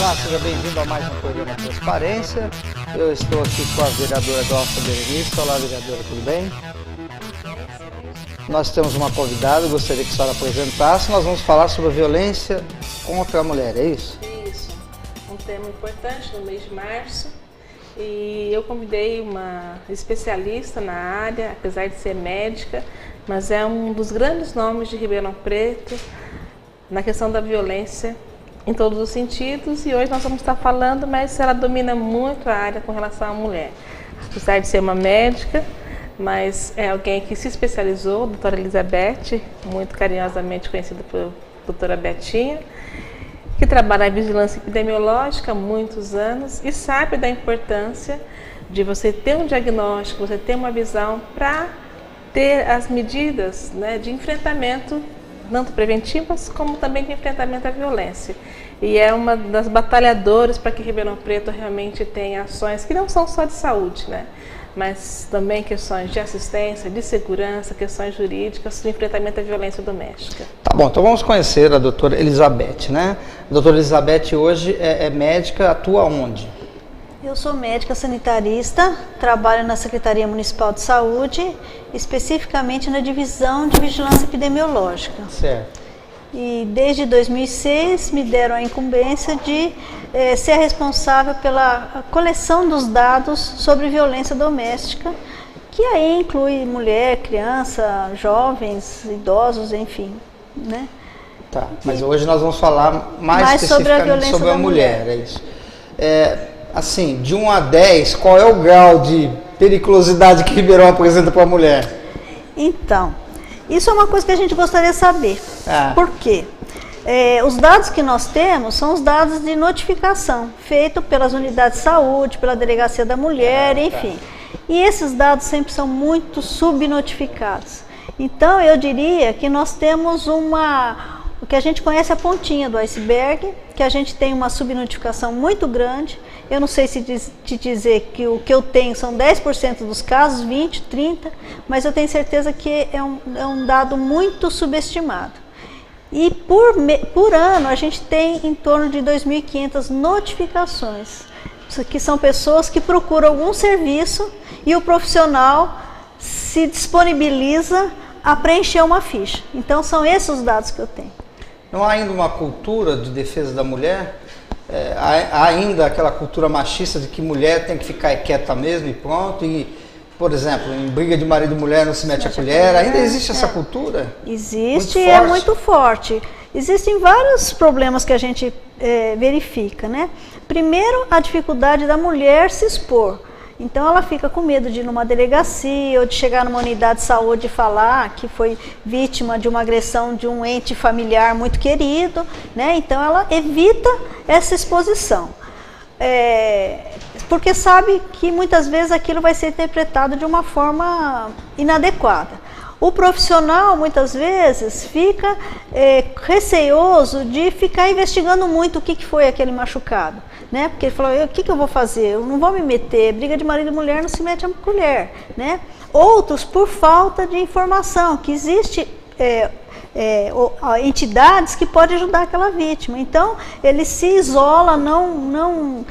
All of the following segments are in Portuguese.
Olá, seja bem-vindo a mais um programa Transparência. Eu estou aqui com a vereadora Glaucia Berenice. Olá, vereadora, tudo bem? Nós temos uma convidada, gostaria que a senhora apresentasse. Nós vamos falar sobre a violência contra a mulher, é isso? Isso, um tema importante no mês de março. E eu convidei uma especialista na área, apesar de ser médica, mas é um dos grandes nomes de Ribeirão Preto na questão da violência em todos os sentidos, e hoje nós vamos estar falando, mas ela domina muito a área com relação à mulher. Apesar de ser uma médica, mas é alguém que se especializou, a doutora Elizabeth, muito carinhosamente conhecida por doutora Betinha, que trabalha em vigilância epidemiológica há muitos anos e sabe da importância de você ter um diagnóstico, você ter uma visão para ter as medidas, né, de enfrentamento, tanto preventivas como também de enfrentamento à violência. E é uma das batalhadoras para que Ribeirão Preto realmente tenha ações que não são só de saúde, né? Mas também questões de assistência, de segurança, questões jurídicas, de enfrentamento à violência doméstica. Tá bom, então vamos conhecer a doutora Elizabeth, né? A doutora Elizabeth hoje é médica, atua onde? Eu sou médica sanitarista, trabalho na Secretaria Municipal de Saúde, especificamente na divisão de vigilância epidemiológica. Certo. E desde 2006 me deram a incumbência de ser responsável pela coleção dos dados sobre violência doméstica, que aí inclui mulher, criança, jovens, idosos, enfim, né? Tá, mas hoje nós vamos falar mais especificamente sobre a mulher, é isso. Assim, de 1 a 10, qual é o grau de periculosidade que Ribeirão apresenta para a mulher? Então, isso é uma coisa que a gente gostaria de saber. Por quê? Os dados que nós temos são os dados de notificação, feito pelas unidades de saúde, pela Delegacia da Mulher, enfim. E esses dados sempre são muito subnotificados. Então, eu diria que nós temos o que a gente conhece a pontinha do iceberg, que a gente tem uma subnotificação muito grande. Eu não sei se te dizer que o que eu tenho são 10% dos casos, 20, 30, mas eu tenho certeza que é um dado muito subestimado. E por ano a gente tem em torno de 2.500 notificações, que são pessoas que procuram algum serviço e o profissional se disponibiliza a preencher uma ficha. Então são esses os dados que eu tenho. Não há ainda uma cultura de defesa da mulher? Há ainda aquela cultura machista de que mulher tem que ficar quieta mesmo e pronto? E, por exemplo, em briga de marido e mulher não se mete a colher? Ainda existe essa cultura? Existe e é muito forte. Existem vários problemas que a gente verifica, né? Primeiro, a dificuldade da mulher se expor. Então ela fica com medo de ir numa delegacia ou de chegar numa unidade de saúde e falar que foi vítima de uma agressão de um ente familiar muito querido, né? Então ela evita essa exposição, porque sabe que muitas vezes aquilo vai ser interpretado de uma forma inadequada. O profissional muitas vezes fica receoso de ficar investigando muito o que foi aquele machucado, né? Porque ele falou, o que eu vou fazer? Eu não vou me meter, briga de marido e mulher não se mete a colher, né? Outros por falta de informação, que existe entidades que podem ajudar aquela vítima. Então ele se isola, não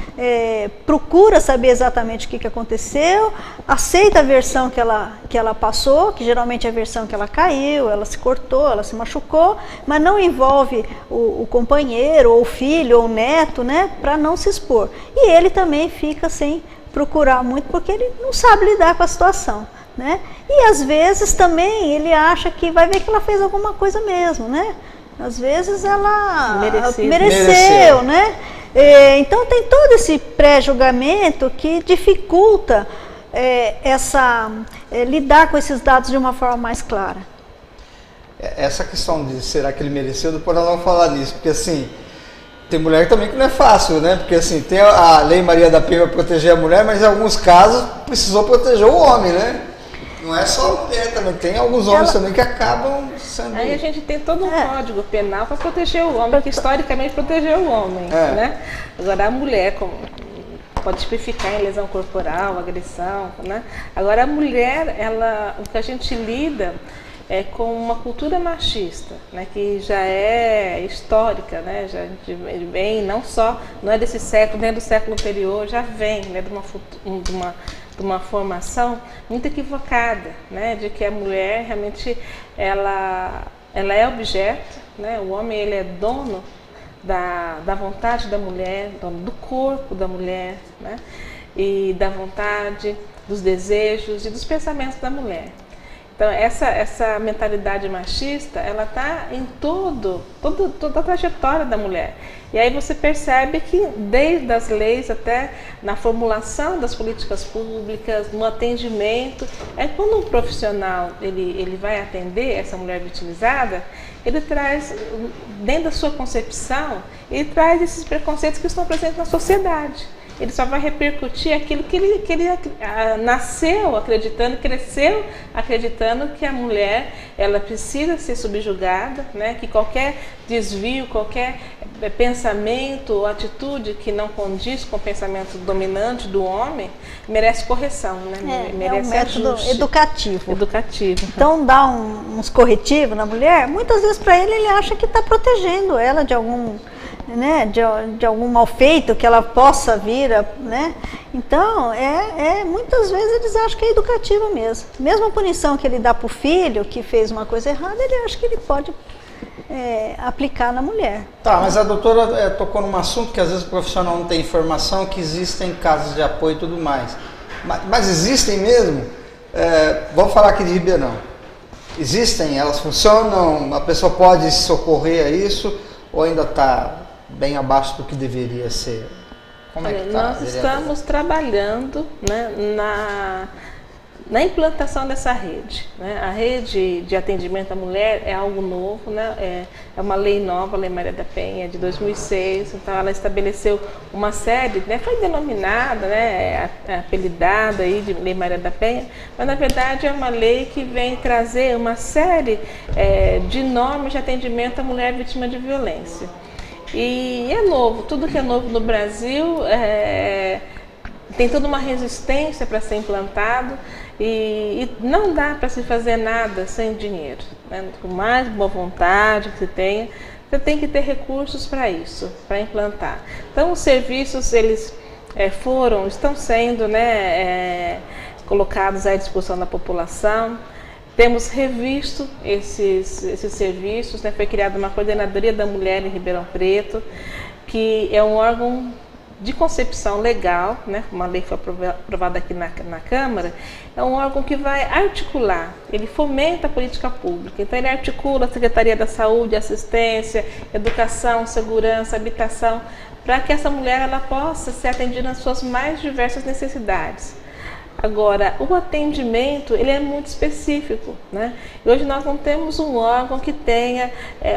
procura saber exatamente o que aconteceu, aceita a versão que ela passou, que geralmente é a versão que ela caiu, ela se cortou, ela se machucou, mas não envolve o companheiro, ou o filho, ou o neto, né, para não se expor. E ele também fica sem procurar muito, porque ele não sabe lidar com a situação, né? E às vezes também ele acha que vai ver que ela fez alguma coisa mesmo, né? Às vezes ela mereceu, né? Então tem todo esse pré-julgamento que dificulta lidar com esses dados de uma forma mais clara. Essa questão de será que ele mereceu, depois nós vamos falar nisso, porque assim, tem mulher também que não é fácil, né? Porque assim, tem a Lei Maria da Penha para proteger a mulher, mas em alguns casos precisou proteger o homem, né? Não é só a mulher também, tem alguns homens também que acabam sendo... Aí a gente tem todo um código penal para proteger o homem, que historicamente protegeu o homem, né? Agora a mulher pode tipificar em lesão corporal, agressão, né? Agora a mulher, o que a gente lida com uma cultura machista, né, que já é histórica, né, já vem não é desse século, nem do século anterior, já vem, né, de uma formação muito equivocada, né, de que a mulher realmente ela é objeto, né, o homem ele é dono da vontade da mulher, dono do corpo da mulher, né, e da vontade, dos desejos e dos pensamentos da mulher. Então essa mentalidade machista, ela está em toda a trajetória da mulher. E aí você percebe que desde as leis até na formulação das políticas públicas, no atendimento, quando um profissional ele vai atender essa mulher vitimizada, ele traz, dentro da sua concepção, ele traz esses preconceitos que estão presentes na sociedade. Ele só vai repercutir aquilo que ele nasceu acreditando, cresceu acreditando que a mulher ela precisa ser subjugada, né? Que qualquer desvio, qualquer pensamento ou atitude que não condiz com o pensamento dominante do homem merece correção, né? Merece um método ajuste. Educativo. Então dá uns corretivos na mulher, muitas vezes para ele acha que está protegendo ela de algum, né, de algum mal feito que ela possa vir, né? Então, muitas vezes eles acham que é educativa mesmo. Mesmo a punição que ele dá para o filho que fez uma coisa errada, ele acha que ele pode aplicar na mulher. Tá, mas a doutora tocou num assunto que às vezes o profissional não tem informação, que existem casos de apoio e tudo mais. Mas existem mesmo? Vamos falar aqui de Ribeirão. Existem? Elas funcionam? A pessoa pode se socorrer a isso? Ou ainda está bem abaixo do que deveria ser? Como é que está? Nós estamos trabalhando, né, na implantação dessa rede, né? A rede de atendimento à mulher é algo novo, né? É uma lei nova, a Lei Maria da Penha, de 2006, então ela estabeleceu uma série, né, foi denominada, né, apelidada aí de Lei Maria da Penha, mas na verdade é uma lei que vem trazer uma série de normas de atendimento à mulher vítima de violência. E é novo, tudo que é novo no Brasil tem toda uma resistência para ser implantado e não dá para se fazer nada sem dinheiro, né? Com mais boa vontade que você tenha, você tem que ter recursos para isso, para implantar. Então os serviços eles estão sendo, né, colocados à disposição da população. Temos revisto esses serviços, né? Foi criada uma Coordenadoria da Mulher em Ribeirão Preto, que é um órgão de concepção legal, né? Uma lei foi aprovada aqui na Câmara, é um órgão que vai articular, ele fomenta a política pública, então ele articula a Secretaria da Saúde, Assistência, Educação, Segurança, Habitação, para que essa mulher ela possa ser atendida nas suas mais diversas necessidades. Agora, o atendimento ele é muito específico, né? E hoje nós não temos um órgão que tenha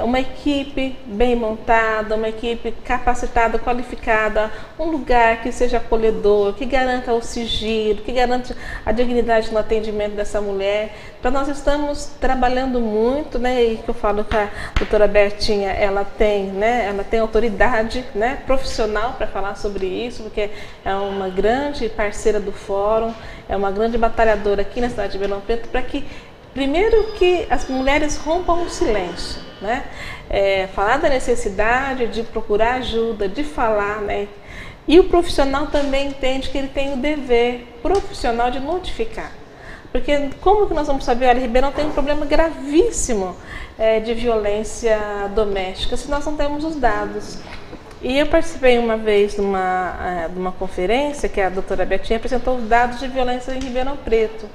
uma equipe bem montada, uma equipe capacitada, qualificada, um lugar que seja acolhedor, que garanta o sigilo, que garanta a dignidade no atendimento dessa mulher. Então nós estamos trabalhando muito, né? E que eu falo que a doutora Bertinha, ela tem autoridade, né, profissional para falar sobre isso, porque é uma grande parceira do fórum, é uma grande batalhadora aqui na cidade de Ribeirão Preto para que, primeiro, que as mulheres rompam o silêncio, né? Falar da necessidade de procurar ajuda, de falar, né? E o profissional também entende que ele tem o dever profissional de notificar. Porque como que nós vamos saber, olha, Ribeirão tem um problema gravíssimo de violência doméstica se nós não temos os dados. E eu participei uma vez de uma conferência que a doutora Betinha apresentou os dados de violência em Ribeirão Preto.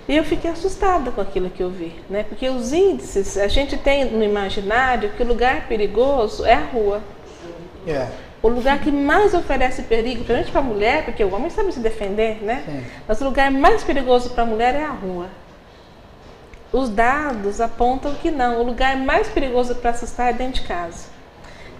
E eu fiquei assustada com aquilo que eu vi, né? Porque os índices, a gente tem no imaginário que o lugar perigoso é a rua. O lugar que mais oferece perigo, principalmente para a mulher, porque o homem sabe se defender, né? Sim. Mas o lugar mais perigoso para a mulher é a rua. Os dados apontam que não, o lugar mais perigoso para assustar é dentro de casa.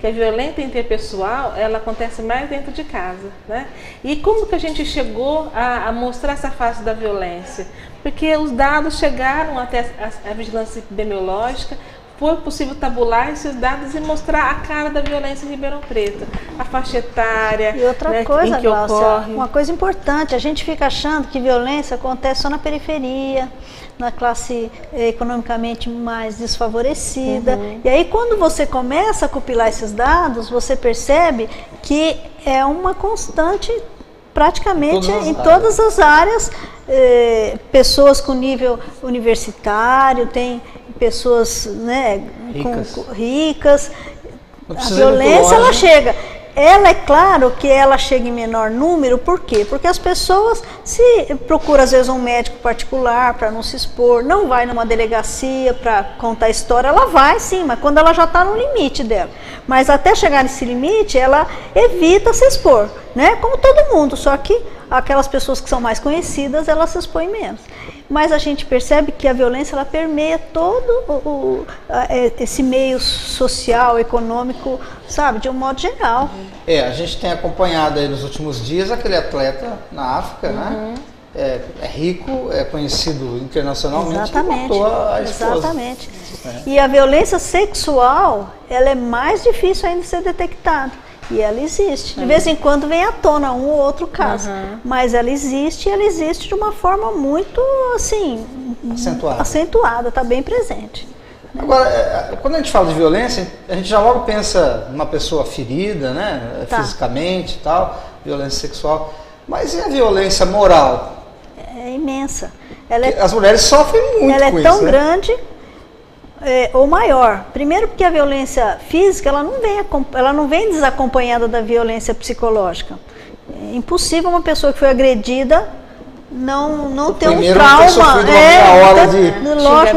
Que a violência interpessoal, ela acontece mais dentro de casa, né? E como que a gente chegou a mostrar essa face da violência? Porque os dados chegaram até a vigilância epidemiológica, foi possível tabular esses dados e mostrar a cara da violência em Ribeirão Preto, a faixa etária, e outra né, coisa, em que Glaucia, ocorre. Uma coisa importante, a gente fica achando que violência acontece só na periferia, na classe economicamente mais desfavorecida. E aí quando você começa a compilar esses dados, você percebe que é uma constante praticamente em todas as áreas, pessoas com nível universitário, tem pessoas, né, ricas. A violência ela chega. Ela, é claro que ela chega em menor número, por quê? Porque as pessoas se procuram às vezes um médico particular para não se expor, não vai numa delegacia para contar a história, ela vai sim, mas quando ela já está no limite dela. Mas até chegar nesse limite, ela evita se expor, né? Como todo mundo, só que aquelas pessoas que são mais conhecidas, elas se expõem menos. Mas a gente percebe que a violência ela permeia todo esse meio social, econômico, sabe, de um modo geral. A gente tem acompanhado aí nos últimos dias aquele atleta na África, né? É rico, é conhecido internacionalmente. Exatamente. Que matou a esposa. Exatamente. E a violência sexual, ela é mais difícil ainda de ser detectada. E ela existe. De vez em quando vem à tona um ou outro caso. Mas ela existe e ela existe de uma forma muito, assim, acentuada, está bem presente. Agora, quando a gente fala de violência, a gente já logo pensa numa pessoa ferida, né? Fisicamente e tal, violência sexual. Mas e a violência moral? É imensa. As mulheres sofrem muito com isso. Ela é tão grande ou maior. Primeiro porque a violência física ela não vem desacompanhada da violência psicológica. É impossível uma pessoa que foi agredida não ter um trauma, não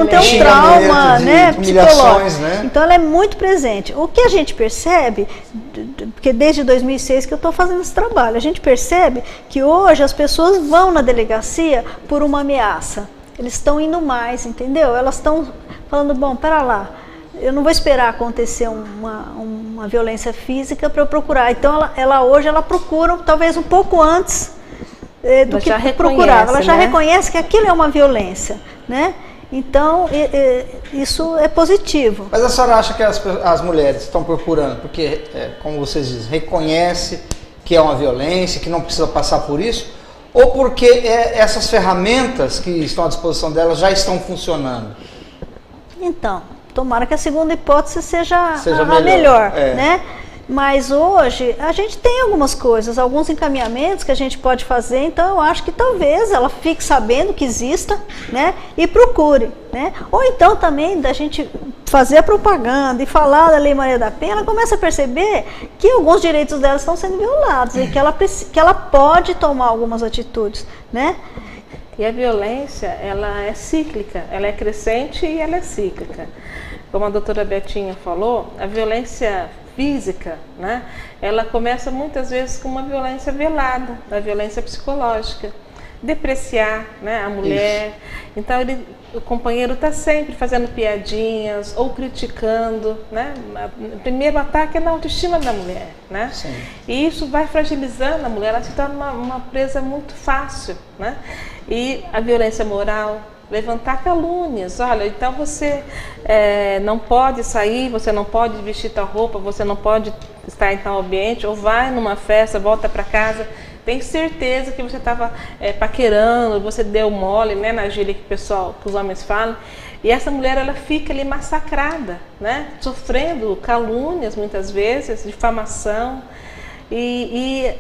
ter um trauma, né, psicológico. Né? Então ela é muito presente. O que a gente percebe, porque desde 2006 que eu estou fazendo esse trabalho, a gente percebe que hoje as pessoas vão na delegacia por uma ameaça. Eles estão indo mais, entendeu? Elas estão falando, bom, pera lá, eu não vou esperar acontecer uma violência física para eu procurar. Então hoje ela procura talvez um pouco antes do que procurava. Ela já reconhece que aquilo é uma violência, né? Então isso é positivo. Mas a senhora acha que as mulheres estão procurando porque, como vocês dizem, reconhece que é uma violência, que não precisa passar por isso? Ou porque essas ferramentas que estão à disposição delas já estão funcionando? Então, tomara que a segunda hipótese seja a melhor, né? Mas hoje a gente tem algumas coisas, alguns encaminhamentos que a gente pode fazer, então eu acho que talvez ela fique sabendo que exista, né? E procure, né? Ou então também da gente fazer a propaganda e falar da Lei Maria da Penha, ela começa a perceber que alguns direitos dela estão sendo violados e que ela pode tomar algumas atitudes, né? E a violência, ela é cíclica, ela é crescente e ela é cíclica. Como a doutora Betinha falou, a violência física, né, ela começa muitas vezes com uma violência velada, a violência psicológica. Depreciar, né, a mulher. Isso. Então o companheiro está sempre fazendo piadinhas ou criticando, né? O primeiro ataque é na autoestima da mulher, né? Sim. E isso vai fragilizando a mulher, ela se torna uma presa muito fácil, né? E a violência moral, levantar calúnias. Olha, então você não pode sair, você não pode vestir tal roupa, você não pode estar em tal ambiente, ou vai numa festa, volta para casa. Tem certeza que você estava paquerando, você deu mole, né, na gíria que os homens falam. E essa mulher, ela fica ali massacrada, né, sofrendo calúnias muitas vezes, difamação. E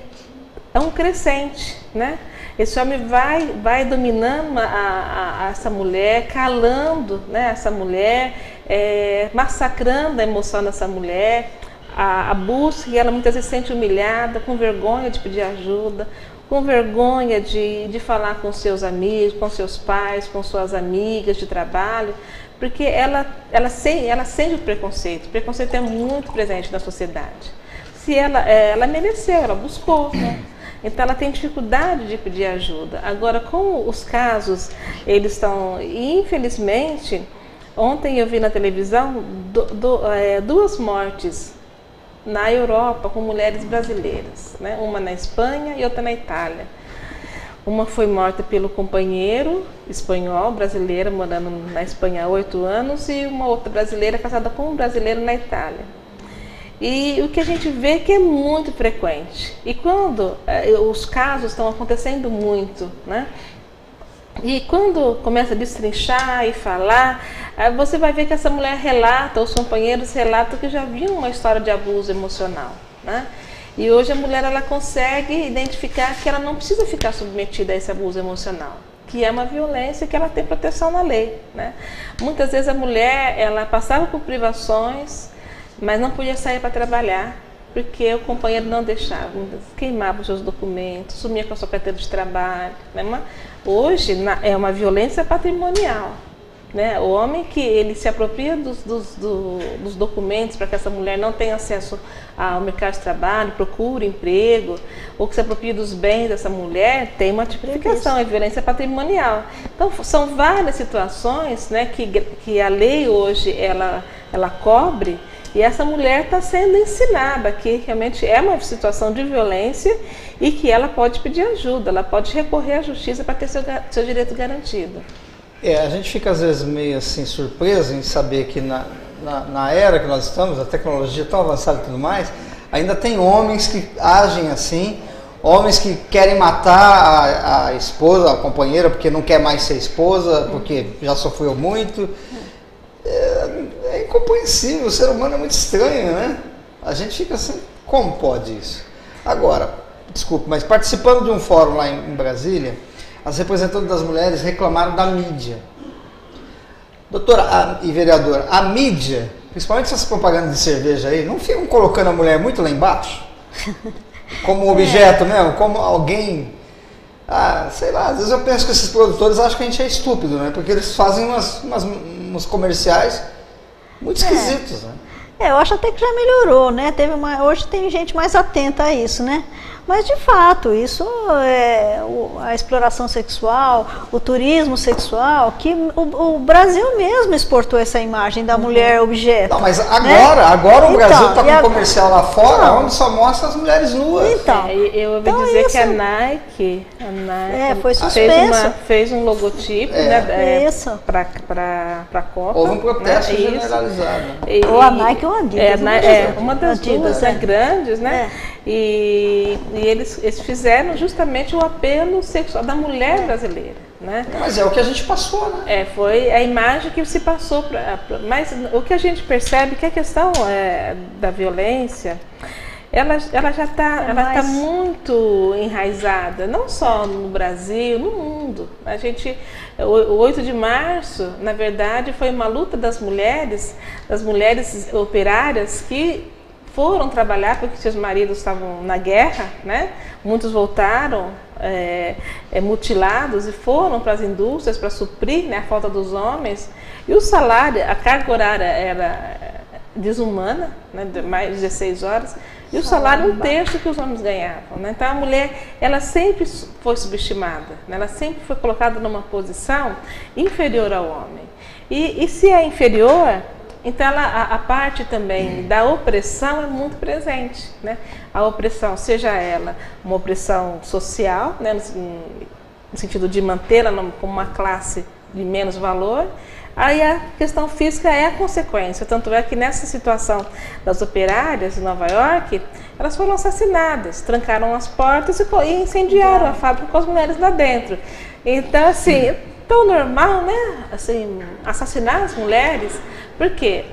é um crescente, né? Esse homem vai dominando essa mulher, calando, né, essa mulher, massacrando a emoção dessa mulher. A busca, e ela muitas vezes se sente humilhada, com vergonha de pedir ajuda, com vergonha de falar com seus amigos, com seus pais, com suas amigas de trabalho, porque ela sente o preconceito. O preconceito é muito presente na sociedade. Se ela mereceu, ela buscou, né? Então ela tem dificuldade de pedir ajuda. Agora, com os casos, eles estão, infelizmente, ontem eu vi na televisão 2 mortes na Europa com mulheres brasileiras, né? Uma na Espanha e outra na Itália. Uma foi morta pelo companheiro espanhol, brasileira, morando na Espanha há 8 anos, e uma outra brasileira casada com um brasileiro na Itália. E o que a gente vê que é muito frequente. E quando os casos estão acontecendo muito, né? E quando começa a destrinchar e falar, você vai ver que essa mulher relata, os companheiros relatam que já viram uma história de abuso emocional, né? E hoje a mulher ela consegue identificar que ela não precisa ficar submetida a esse abuso emocional, que é uma violência que ela tem proteção na lei, né? Muitas vezes a mulher ela passava por privações, mas não podia sair para trabalhar, porque o companheiro não deixava, queimava os seus documentos, sumia com a sua carteira de trabalho, né? Hoje é uma violência patrimonial, né? O homem que ele se apropria dos documentos para que essa mulher não tenha acesso ao mercado de trabalho, procure emprego, ou que se apropria dos bens dessa mulher, tem uma tipificação, é violência patrimonial. Então são várias situações, né, que a lei hoje ela cobre. E essa mulher está sendo ensinada que realmente é uma situação de violência e que ela pode pedir ajuda, ela pode recorrer à justiça para ter seu direito garantido. A gente fica às vezes meio assim surpreso em saber que na era que nós estamos, a tecnologia tão avançada e tudo mais, ainda tem homens que agem assim, homens que querem matar a esposa, a companheira, porque não quer mais ser esposa, porque já sofreu muito. É incompreensível, o ser humano é muito estranho, né? A gente fica assim, como pode isso? Agora, desculpe, mas participando de um fórum lá em Brasília, as representantes das mulheres reclamaram da mídia. Doutora e vereadora, a mídia, principalmente essas propagandas de cerveja aí, não ficam colocando a mulher muito lá embaixo? Como objeto mesmo, como alguém... sei lá, às vezes eu penso que esses produtores acham que a gente é estúpido, né? Porque eles fazem uns comerciais muito esquisitos, né? Eu acho até que já melhorou, né? Hoje tem gente mais atenta a isso, né? Mas, de fato, isso é a exploração sexual, o turismo sexual, que o Brasil mesmo exportou essa imagem da mulher objeto. Não, mas agora o Brasil está com um comercial lá fora, onde só mostra as mulheres nuas. Então, eu ouvi dizer que a Nike foi suspensa. fez um logotipo para a Copa. Houve um protesto generalizado. Ou a Nike ou a Adidas. Uma das duas grandes, né? E eles fizeram justamente o apelo sexual da mulher brasileira, né? Mas é o que a gente passou, né? Foi a imagem que se passou. Mas o que a gente percebe é que a questão da violência, ela já está muito enraizada, não só no Brasil, no mundo. O 8 de março, na verdade, foi uma luta das mulheres operárias que foram trabalhar porque seus maridos estavam na guerra, né? Muitos voltaram mutilados e foram para as indústrias para suprir, né, a falta dos homens. E o salário, a carga horária era desumana, né, mais de 16 horas, e o salário um terço que os homens ganhavam, né? Então a mulher, ela sempre foi subestimada, né? Ela sempre foi colocada numa posição inferior ao homem. E se é inferior, então a parte também da opressão é muito presente, né? A opressão, seja ela uma opressão social, né, no sentido de mantê-la como uma classe de menos valor, aí a questão física é a consequência. Tanto é que nessa situação das operárias de Nova York, elas foram assassinadas, trancaram as portas e incendiaram a fábrica com as mulheres lá dentro. Então, assim, tão normal, né? Assim, assassinar as mulheres, porque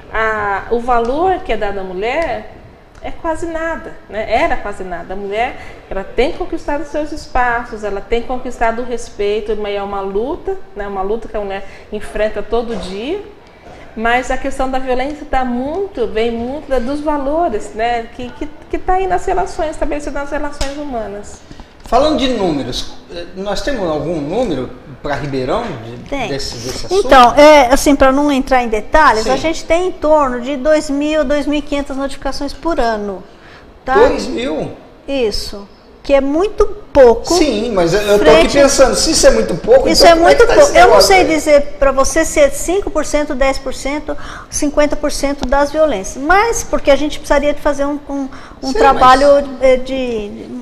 o valor que é dado à mulher é quase nada, né? Era quase nada. A mulher, ela tem conquistado seus espaços, ela tem conquistado o respeito, mas é uma luta, né? Uma luta que a mulher enfrenta todo dia. Mas a questão da violência vem muito dos valores, né? Que está aí nas relações, estabelecido nas relações humanas. Falando de números, nós temos algum número para Ribeirão desse assunto? Então, assim, para não entrar em detalhes, a gente tem em torno de 2.000 a 2.500 notificações por ano. Tá? 2.000? Isso. Que é muito pouco. Sim, mas eu estou aqui pensando, se isso é muito pouco, isso então é muito pouco. Eu não sei aí dizer para você se é 5%, 10%, 50% das violências, mas porque a gente precisaria de fazer um trabalho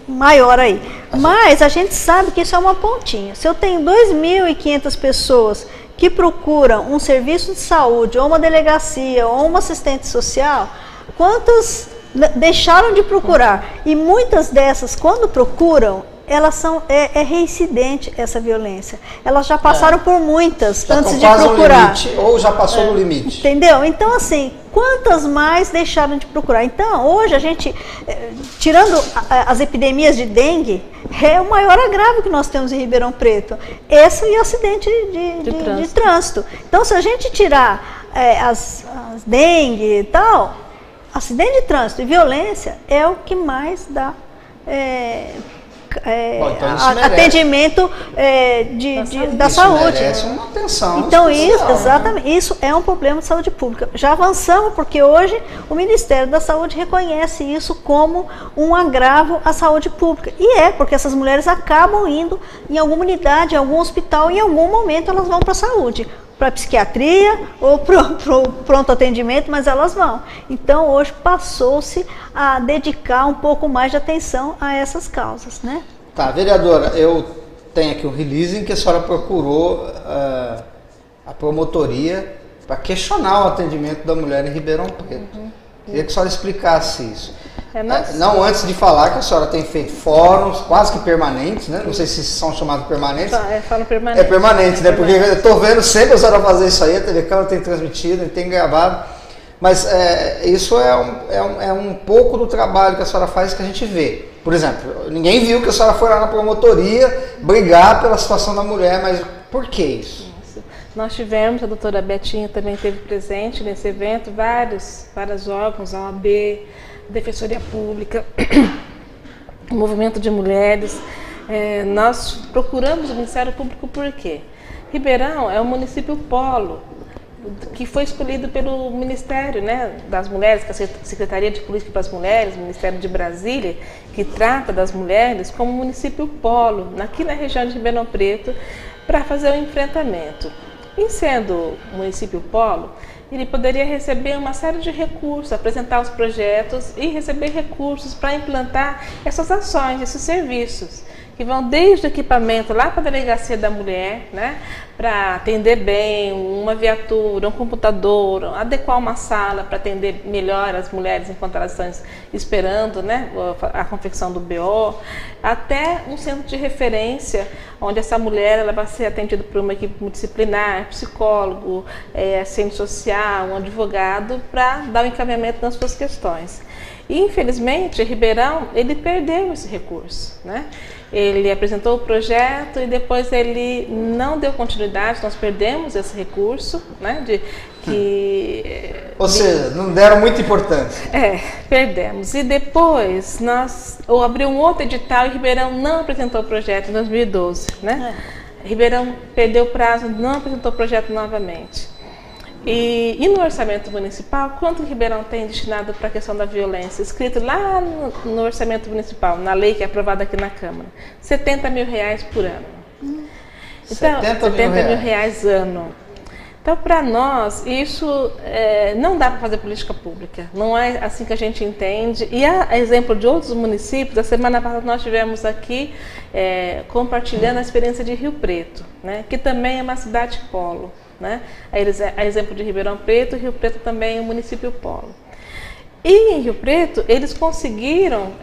maior aí. Mas a gente sabe que isso é uma pontinha. Se eu tenho 2.500 pessoas que procuram um serviço de saúde, ou uma delegacia, ou uma assistente social, quantas deixaram de procurar? E muitas dessas, quando procuram, é reincidente essa violência. Elas já passaram por muitas já antes de procurar. Limite, ou já passou no limite. Entendeu? Então, assim, quantas mais deixaram de procurar? Então, hoje a gente, tirando as epidemias de dengue, é o maior agravo que nós temos em Ribeirão Preto. Esse e o acidente de trânsito. Então, se a gente tirar as dengue e tal, acidente de trânsito e violência é o que mais dá bom, então atendimento da saúde. Merece uma atenção então especial, exatamente, né? Isso é um problema de saúde pública. Já avançamos porque hoje o Ministério da Saúde reconhece isso como um agravo à saúde pública. E porque essas mulheres acabam indo em alguma unidade, em algum hospital, em algum momento elas vão para a saúde, para a psiquiatria ou para o pronto atendimento, mas elas vão. Então, hoje passou-se a dedicar um pouco mais de atenção a essas causas, né? Tá, vereadora, eu tenho aqui um release em que a senhora procurou a promotoria para questionar o atendimento da mulher em Ribeirão Preto. Queria que a senhora explicasse isso. Não antes de falar que a senhora tem feito fóruns quase que permanentes, né? Não sei se são chamados permanentes. Fórum permanente. É permanente, né? Porque eu estou vendo sempre a senhora fazer isso aí, a TV Câmara tem transmitido, tem gravado. Mas isso é um pouco do trabalho que a senhora faz que a gente vê. Por exemplo, ninguém viu que a senhora foi lá na promotoria brigar pela situação da mulher, mas por que isso? Nós tivemos, a doutora Betinha também esteve presente nesse evento, vários órgãos, a OAB, Defensoria Pública, o Movimento de Mulheres. Nós procuramos o Ministério Público por quê? Ribeirão é um município polo, que foi escolhido pelo Ministério, né, das Mulheres, que é a Secretaria de Política para as Mulheres, o Ministério de Brasília, que trata das mulheres como município polo, aqui na região de Ribeirão Preto, para fazer o enfrentamento. E sendo município polo, ele poderia receber uma série de recursos, apresentar os projetos e receber recursos para implantar essas ações, esses serviços, que vão desde o equipamento lá para a delegacia da mulher, né, para atender bem, uma viatura, um computador, adequar uma sala para atender melhor as mulheres enquanto elas estão esperando, né, a confecção do BO, até um centro de referência, onde essa mulher ela vai ser atendida por uma equipe multidisciplinar, psicólogo, assistente social, um advogado, para dar o encaminhamento nas suas questões. E, infelizmente, Ribeirão, ele perdeu esse recurso, né? Ele apresentou o projeto e depois ele não deu continuidade, nós perdemos esse recurso, né? Ou seja, não deram muita importância. Perdemos. E depois nós abriu um outro edital e Ribeirão não apresentou o projeto em 2012, né? Ribeirão perdeu o prazo, não apresentou o projeto novamente. E no orçamento municipal, quanto o Ribeirão tem destinado para a questão da violência? Escrito lá no orçamento municipal, na lei que é aprovada aqui na Câmara, R$70 mil por ano. Então, R$70 mil ano. Então, para nós, isso não dá para fazer política pública. Não é assim que a gente entende. E a exemplo de outros municípios, a semana passada nós tivemos aqui compartilhando a experiência de Rio Preto, né, que também é uma cidade polo. Né? A exemplo de Ribeirão Preto, Rio Preto também é um município polo. E em Rio Preto, eles conseguiram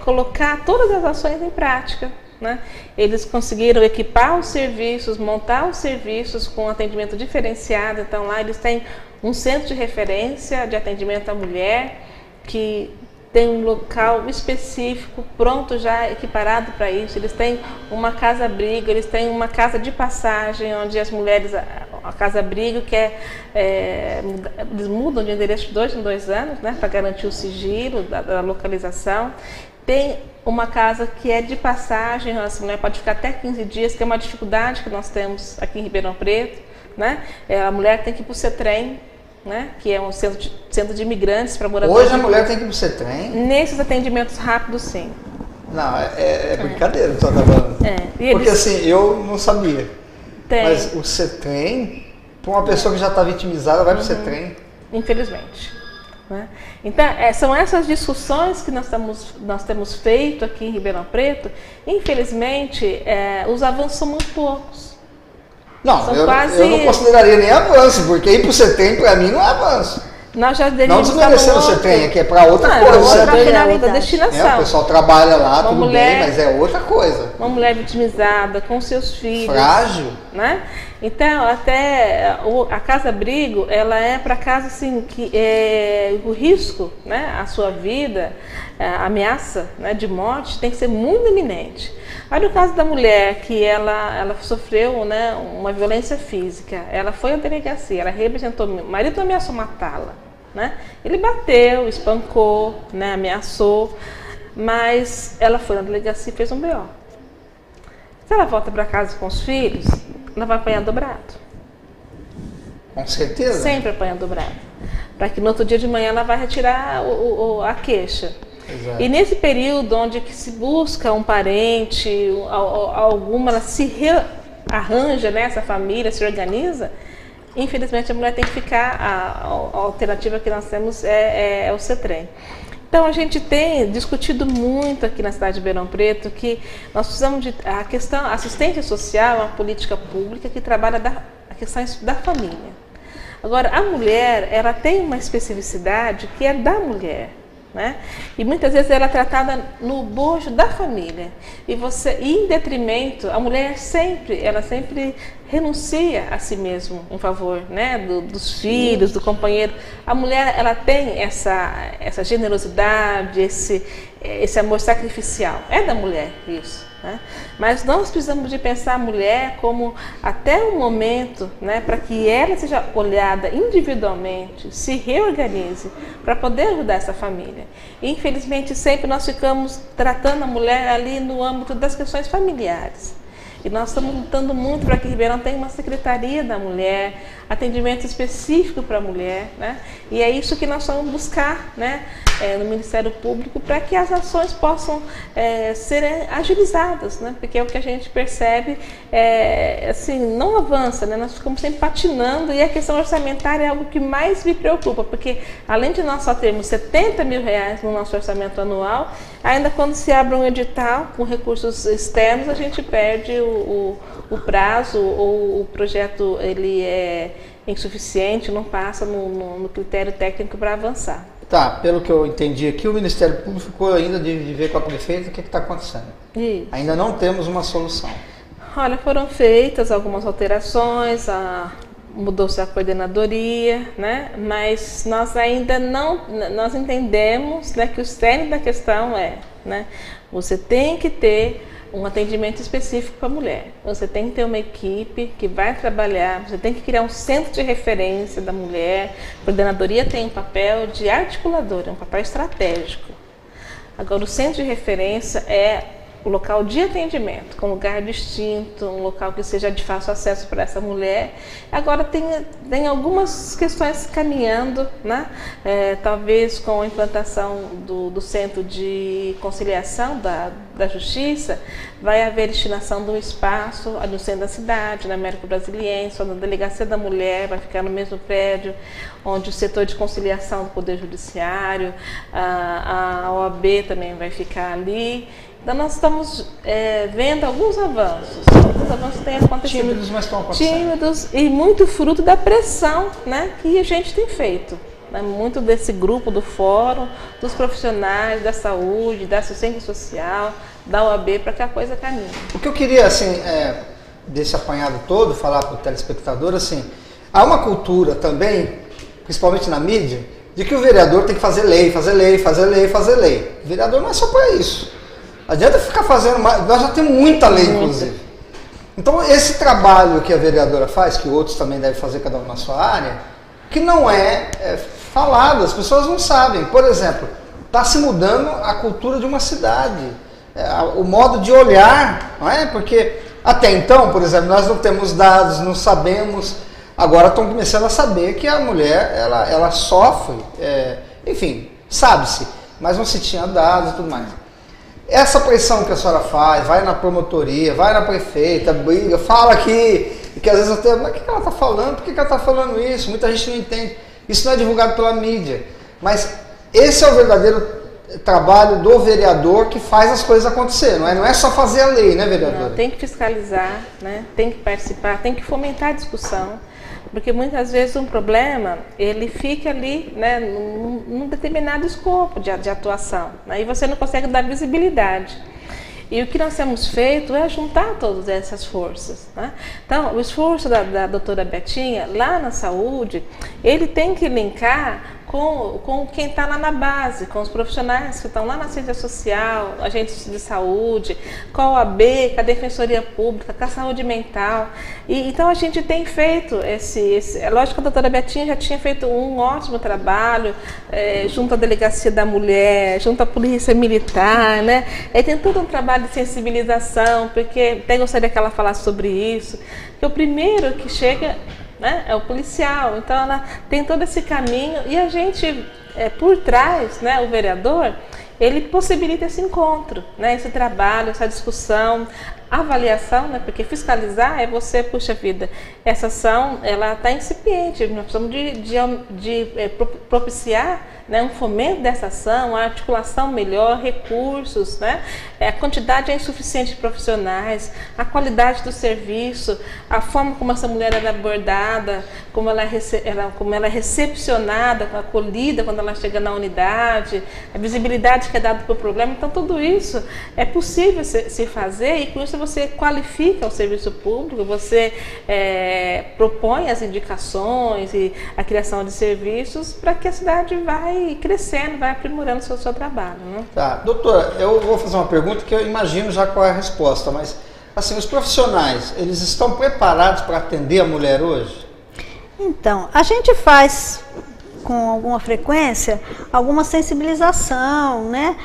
colocar todas as ações em prática. Né? Eles conseguiram equipar os serviços, montar os serviços com atendimento diferenciado. Então lá eles têm um centro de referência de atendimento à mulher, que tem um local específico, pronto já, equiparado para isso. Eles têm uma casa-abrigo, eles têm uma casa de passagem, onde as mulheres, a casa-abrigo, eles mudam de endereço de 2 em 2 anos, né, para garantir o sigilo da localização. Tem uma casa que é de passagem, a mulher pode ficar até 15 dias, que é uma dificuldade que nós temos aqui em Ribeirão Preto, né? A mulher tem que ir para o CETREM, né, que é um centro de imigrantes para moradores. Hoje a mulher tem que ir para o CETREM? Nesses atendimentos rápidos, sim. Não, é brincadeira que você está falando. Porque assim, eu não sabia. Mas o CETREM, para uma pessoa que já está vitimizada, vai para o CETREM? Infelizmente. Né? Então, são essas discussões que nós temos feito aqui em Ribeirão Preto. Infelizmente, os avanços são muito poucos. Não, eu não consideraria nem avanço, porque ir para o CETREM, para mim, não é avanço. Nós já não desmerecendo o CETRAN, que é para outra coisa. Outra destinação. O pessoal trabalha lá, tudo bem, mas é outra coisa. Uma mulher vitimizada, com seus filhos. Frágil. Né? Então, até a casa-abrigo, ela é para casa assim, que o risco, né, à sua vida, a ameaça, né, de morte tem que ser muito iminente. Olha o caso da mulher que ela sofreu, né, uma violência física. Ela foi à delegacia, ela representou, o marido ameaçou matá-la. Né? Ele bateu, espancou, né, ameaçou, mas ela foi na delegacia e fez um BO. Se ela volta para casa com os filhos, ela vai apanhar dobrado. Com certeza. Sempre apanha dobrado. Para que no outro dia de manhã ela vai retirar a queixa. Exato. E nesse período onde que se busca um parente, alguma, ela se rearranja, né, essa família se organiza, infelizmente a mulher tem que ficar, a alternativa que nós temos é o CETRAN. Então a gente tem discutido muito aqui na cidade de Ribeirão Preto que nós precisamos de a questão assistência social, é uma política pública que trabalha a questão da família. Agora a mulher, ela tem uma especificidade que é da mulher. Né? E muitas vezes ela é tratada no bojo da família e em detrimento, a mulher ela sempre renuncia a si mesma em favor, né, dos filhos, do companheiro. A mulher, ela tem essa generosidade, esse amor sacrificial, é da mulher isso. Né? Mas nós precisamos de pensar a mulher como até um momento, né, para que ela seja olhada individualmente, se reorganize para poder ajudar essa família. E, infelizmente, sempre nós ficamos tratando a mulher ali no âmbito das questões familiares. E nós estamos lutando muito para que Ribeirão tenha uma secretaria da mulher, atendimento específico para a mulher, né? E é isso que nós vamos buscar, né, no Ministério Público, para que as ações possam serem agilizadas, né? Porque é o que a gente percebe, assim, não avança, né? Nós ficamos sempre patinando e a questão orçamentária é algo que mais me preocupa, porque além de nós só termos R$70 mil no nosso orçamento anual, ainda quando se abre um edital com recursos externos, a gente perde o prazo ou o projeto ele é insuficiente, não passa no critério técnico para avançar. Tá, pelo que eu entendi aqui, o Ministério Público ficou ainda de ver com a prefeita o que está acontecendo. Isso. Ainda não temos uma solução. Olha, foram feitas algumas alterações, mudou-se a coordenadoria, né? Mas nós ainda nós entendemos, né, que o cerne da questão né, você tem que ter um atendimento específico para a mulher. Você tem que ter uma equipe que vai trabalhar, você tem que criar um centro de referência da mulher. A coordenadoria tem um papel de articuladora, um papel estratégico. Agora, o centro de referência é o local de atendimento, com lugar distinto, um local que seja de fácil acesso para essa mulher. Agora tem algumas questões caminhando, né? Talvez com a implantação do Centro de Conciliação da Justiça, vai haver destinação de um espaço no centro da cidade, na América Brasiliense, onde a Delegacia da Mulher vai ficar no mesmo prédio, onde o setor de conciliação do Poder Judiciário, a OAB também vai ficar ali. Então, nós estamos vendo alguns avanços. Alguns avanços têm acontecido. Tímidos, mas estão acontecendo. Tímidos e muito fruto da pressão, né, que a gente tem feito. Né, muito desse grupo do fórum, dos profissionais da saúde, da assistência social, da OAB, para que a coisa caminhe. O que eu queria, assim, desse apanhado todo, falar para o telespectador, assim, há uma cultura também, principalmente na mídia, de que o vereador tem que fazer lei, fazer lei, fazer lei, fazer lei. O vereador não é só para isso. Não adianta ficar fazendo mais, nós já temos muita lei, inclusive. Então, esse trabalho que a vereadora faz, que outros também devem fazer, cada um na sua área, que não é falado, as pessoas não sabem. Por exemplo, está se mudando a cultura de uma cidade, o modo de olhar, não é? Porque até então, por exemplo, nós não temos dados, não sabemos, agora estão começando a saber que a mulher, ela sofre, enfim, sabe-se, mas não se tinha dados e tudo mais. Essa pressão que a senhora faz, vai na promotoria, vai na prefeita, briga, fala aqui, que às vezes eu tenho, mas o que ela está falando? Por que ela está falando isso? Muita gente não entende. Isso não é divulgado pela mídia. Mas esse é o verdadeiro trabalho do vereador que faz as coisas acontecer, não é? Não é só fazer a lei, né, vereadora? Não, tem que fiscalizar, né? Tem que participar, tem que fomentar a discussão. Porque muitas vezes um problema, ele fica ali, né, num determinado escopo de atuação. Aí você não consegue dar visibilidade. E o que nós temos feito é juntar todas essas forças, né? Então, o esforço da doutora Betinha, lá na saúde, ele tem que linkar com quem está lá na base, com os profissionais que estão lá na ciência social, agentes de saúde, com a OAB, com a Defensoria Pública, com a saúde mental. Então a gente tem feito é lógico que a doutora Betinha já tinha feito um ótimo trabalho junto à Delegacia da Mulher, junto à Polícia Militar, né? E tem todo um trabalho de sensibilização, porque até gostaria que ela falasse sobre isso, que o primeiro que chega, né, é o policial. Então ela tem todo esse caminho e a gente, por trás, né, o vereador, ele possibilita esse encontro, né, esse trabalho, essa discussão, avaliação, né, porque fiscalizar é você, puxa vida, essa ação ela está incipiente, nós precisamos de propiciar, né, um fomento dessa ação, a articulação melhor, recursos, né, a quantidade é insuficiente de profissionais, a qualidade do serviço, a forma como essa mulher é abordada, como ela é recepcionada, acolhida quando ela chega na unidade, a visibilidade que é dada para o problema. Então tudo isso é possível se fazer e com isso você qualifica o serviço público, você propõe as indicações e a criação de serviços para que a cidade vai crescendo, vai aprimorando o seu trabalho, né? Tá, doutora, eu vou fazer uma pergunta que eu imagino já qual é a resposta, mas assim, os profissionais, eles estão preparados para atender a mulher hoje? Então, a gente faz com alguma frequência alguma sensibilização, né?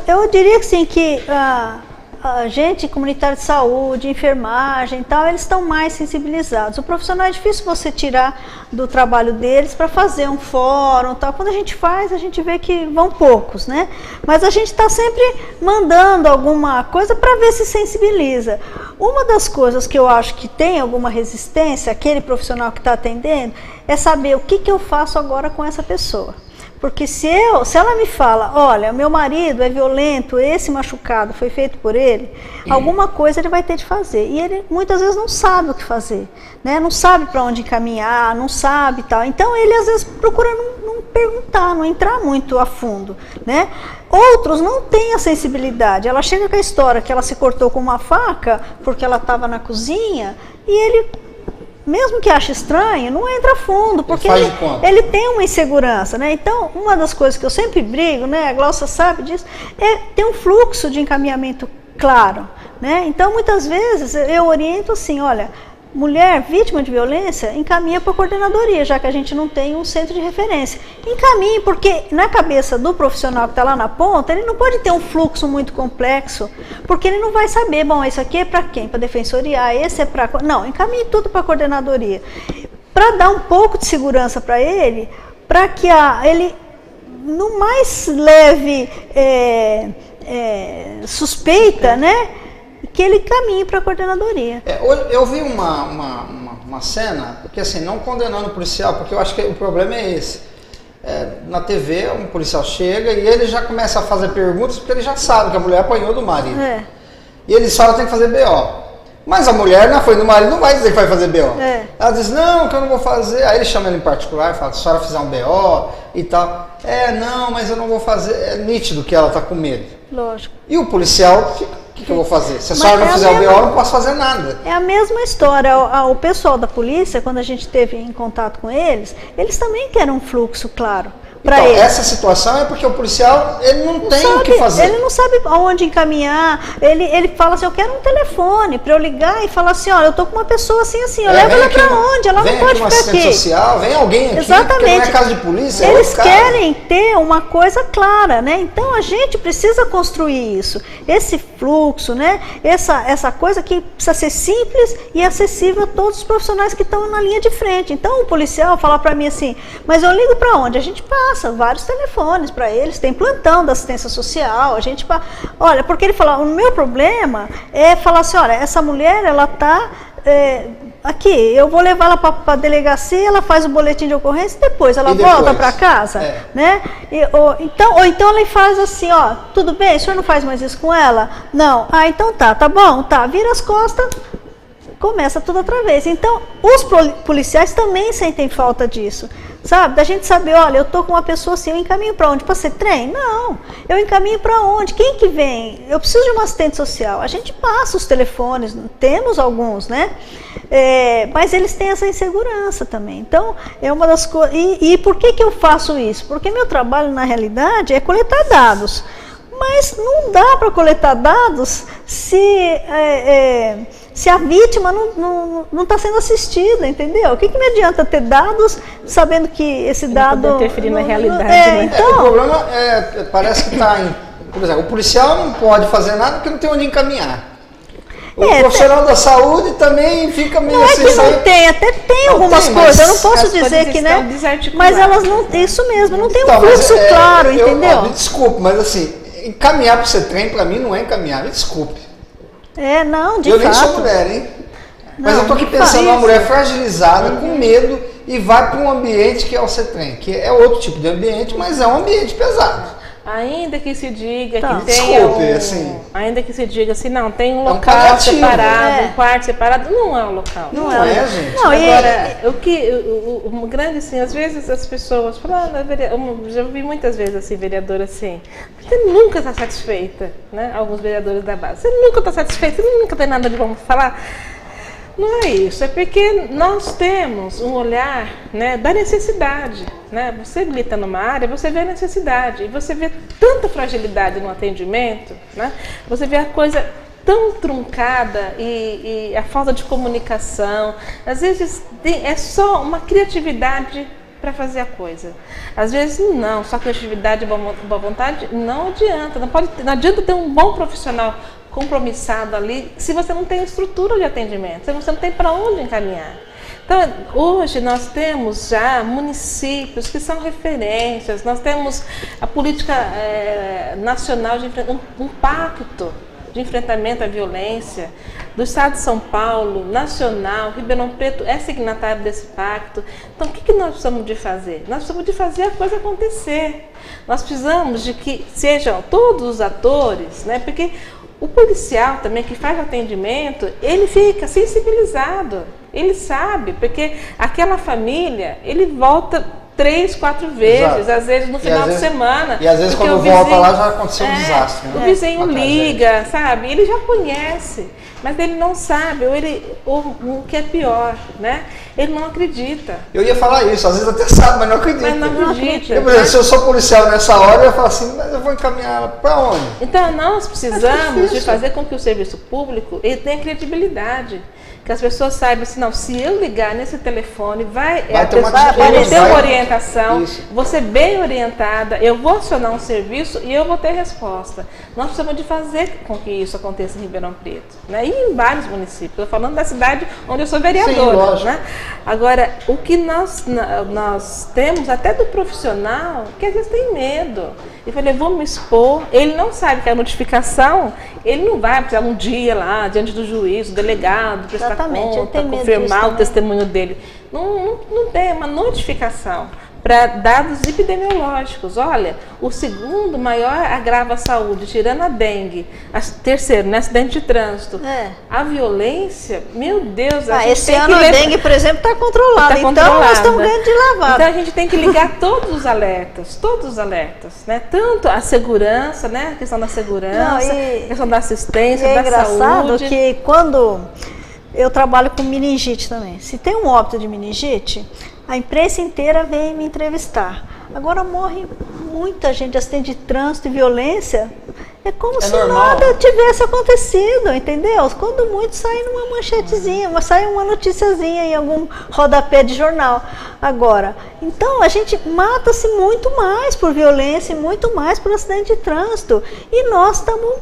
Eu diria que sim, que a gente, comunitário de saúde, enfermagem e tal, eles estão mais sensibilizados. O profissional é difícil você tirar do trabalho deles para fazer um fórum tal. Quando a gente faz, a gente vê que vão poucos, né? Mas a gente está sempre mandando alguma coisa para ver se sensibiliza. Uma das coisas que eu acho que tem alguma resistência, aquele profissional que está atendendo, é saber o que eu faço agora com essa pessoa. Porque se ela me fala, olha, meu marido é violento, esse machucado foi feito por ele, alguma coisa ele vai ter de fazer. E ele muitas vezes não sabe o que fazer, né? Não sabe para onde encaminhar, não sabe tal. Então ele às vezes procura não perguntar, não entrar muito a fundo, né? Outros não têm a sensibilidade. Ela chega com a história que ela se cortou com uma faca porque ela estava na cozinha e ele, mesmo que ache estranho, não entra a fundo, porque ele tem uma insegurança, né? Então, uma das coisas que eu sempre brigo, né, a Glaucia sabe disso, é ter um fluxo de encaminhamento claro, né? Então, muitas vezes, eu oriento assim, olha, mulher vítima de violência, encaminha para a coordenadoria, já que a gente não tem um centro de referência. Encaminhe, porque na cabeça do profissional que está lá na ponta, ele não pode ter um fluxo muito complexo, porque ele não vai saber, bom, isso aqui é para quem? Para a defensoria, esse é para... Não, encaminhe tudo para a coordenadoria. Para dar um pouco de segurança para ele, para que ele, no mais leve suspeita, né, que ele caminhe para a coordenadoria. Eu vi uma cena, porque assim, não condenando o policial, porque eu acho que o problema é esse. Na TV, um policial chega e ele já começa a fazer perguntas, porque ele já sabe que a mulher apanhou do marido. E ele só tem que fazer BO. Mas a mulher não foi do marido, não vai dizer que vai fazer BO. Ela diz, não, que eu não vou fazer. Aí ele chama ele em particular e fala, se a senhora fizer um BO e tal. Não, mas eu não vou fazer. É nítido que ela está com medo. Lógico. E o policial fica, o que eu vou fazer? Se a senhora não fizer o BO, eu não posso fazer nada. É a mesma história. O pessoal da polícia, quando a gente esteve em contato com eles também querem um fluxo claro. Então, essa situação é porque o policial, ele não tem o que fazer. Ele não sabe aonde encaminhar. Ele fala assim, eu quero um telefone para eu ligar e falar assim, olha, eu tô com uma pessoa assim, eu levo ela para onde? Ela não pode ficar aqui. Social, vem alguém aqui, exatamente. Porque não é casa de polícia. Eles querem ter uma coisa clara, né? Então a gente precisa construir isso. Esse fluxo, né? Essa coisa que precisa ser simples e acessível a todos os profissionais que estão na linha de frente. Então o policial fala para mim assim, mas eu ligo para onde? A gente passa vários telefones para eles, tem plantão da assistência social, a gente... Olha, porque ele fala, o meu problema é falar assim, olha, essa mulher, ela está aqui, eu vou levar ela para a delegacia, ela faz o boletim de ocorrência, depois ela volta para casa, né? Ou então ele faz assim, ó, tudo bem, o senhor não faz mais isso com ela? Não. Então tá bom, tá, vira as costas, começa tudo outra vez. Então, os policiais também sentem falta disso, sabe? Da gente saber, olha, eu tô com uma pessoa assim, eu encaminho para onde? Para ser trem? Não, eu encaminho para onde? Quem que vem? Eu preciso de uma assistente social. A gente passa os telefones, temos alguns, né? Mas eles têm essa insegurança também. Então, é uma das coisas. E por que eu faço isso? Porque meu trabalho, na realidade, é coletar dados. Mas não dá para coletar dados se a vítima não está sendo assistida, entendeu? O que me adianta ter dados sabendo que esse dado... Não interferir na realidade, né? Então, o problema parece que está por exemplo, o policial não pode fazer nada porque não tem onde encaminhar. O profissional da saúde também fica meio assim... Não é que não tem, até tem algumas coisas, eu não posso dizer que, né? Mas elas não... Isso mesmo, não tem um fluxo claro, entendeu? Desculpe, mas assim, encaminhar para o CETREM, para mim, não é encaminhar, me desculpe. Não, de fato. Eu nem sou mulher, hein? Mas eu estou aqui pensando numa mulher fragilizada, com medo, e vai para um ambiente que é o CETREM, que é outro tipo de ambiente, mas é um ambiente pesado. Ainda que se diga que tem assim, ainda que se diga assim, não, tem um local separado, um quarto separado, não é um local. Não é, gente. Não, agora, o grande assim, às vezes as pessoas falam, já vi muitas vezes assim, vereadora assim, você nunca está satisfeita, né? Alguns vereadores da base, você nunca está satisfeita, você nunca tem nada de bom para falar. Não é isso, é porque nós temos um olhar, né, da necessidade, né? Você milita numa área, você vê a necessidade, e você vê tanta fragilidade no atendimento, né? Você vê a coisa tão truncada e a falta de comunicação, às vezes é só uma criatividade para fazer a coisa. Às vezes não, só criatividade e boa vontade não adianta, não adianta ter um bom profissional compromissado ali, se você não tem estrutura de atendimento, se você não tem para onde encaminhar. Então, hoje nós temos já municípios que são referências, nós temos a política nacional de um pacto de enfrentamento à violência do Estado de São Paulo, nacional, Ribeirão Preto é signatário desse pacto. Então, o que nós precisamos de fazer? Nós precisamos de fazer a coisa acontecer. Nós precisamos de que sejam todos os atores, né? Porque o policial também que faz atendimento, ele fica sensibilizado, ele sabe, porque aquela família, ele volta 3, 4 vezes, exato, às vezes no final de semana. E às vezes quando volta lá já aconteceu um desastre. Né? O vizinho liga, sabe? Ele já conhece, mas ele não sabe, ou o que é pior, né? Ele não acredita. Eu ia falar isso, às vezes até sabe, mas não acredita. Mas não acredita. Por exemplo, se eu sou policial nessa hora, eu ia falar assim, mas eu vou encaminhar ela para onde? Então, nós precisamos de fazer com que o serviço público ele tenha credibilidade. Que as pessoas saibam assim, não, se eu ligar nesse telefone, vai ter uma orientação, vou ser bem orientada, eu vou acionar um serviço e eu vou ter resposta. Nós precisamos de fazer com que isso aconteça em Ribeirão Preto, né? E em vários municípios. Estou falando da cidade onde eu sou vereadora. Sim, né? Agora, o que nós temos, até do profissional, que às vezes tem medo. E falei, vou me expor. Ele não sabe que a notificação, ele não vai precisar um dia lá, diante do juiz, do delegado, prestar conta, confirmar o testemunho dele. Não tem uma notificação para dados epidemiológicos. Olha, o segundo maior agrava a saúde, tirando a dengue. Terceiro, né, acidente de trânsito. A violência, meu Deus, a gente esse ano a dengue, por exemplo, está controlada. Então nós estamos ganhando de lavada. Então a gente tem que ligar todos os alertas, né? Tanto a segurança, né? A questão da segurança, a questão da assistência, da saúde. É engraçado que quando eu trabalho com meningite também, se tem um óbito de meningite, a imprensa inteira vem me entrevistar. Agora morre muita gente de acidente de trânsito e violência. É como se nada tivesse acontecido, entendeu? Quando muito sai numa manchetezinha, sai uma noticiazinha em algum rodapé de jornal. Agora, então a gente mata-se muito mais por violência e muito mais por acidente de trânsito. E nós estamos...